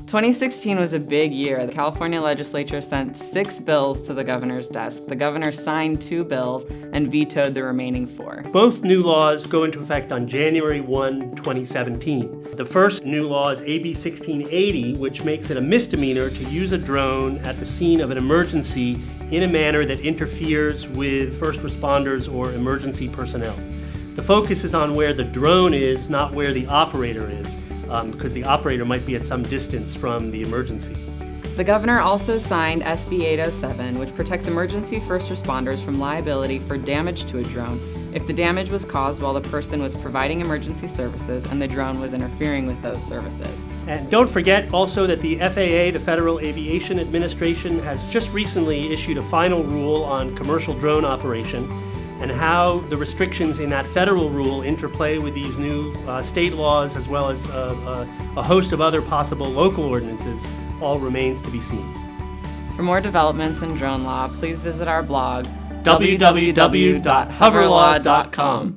2016 was a big year. The California legislature sent 6 bills to the governor's desk. The governor signed 2 bills and vetoed the remaining 4. Both new laws go into effect on January 1, 2017. The first new law is AB 1680, which makes it a misdemeanor to use a drone at the scene of an emergency in a manner that interferes with first responders or emergency personnel. The focus is on where the drone is, not where the operator is, because the operator might be at some distance from the emergency. The governor also signed SB 807, which protects emergency first responders from liability for damage to a drone if the damage was caused while the person was providing emergency services and the drone was interfering with those services. And don't forget also that the FAA, the Federal Aviation Administration, has just recently issued a final rule on commercial drone operation and how the restrictions in that federal rule interplay with these new state laws, as well as a host of other possible local ordinances, all remains to be seen. For more developments in drone law, please visit our blog, www.hoverlaw.com.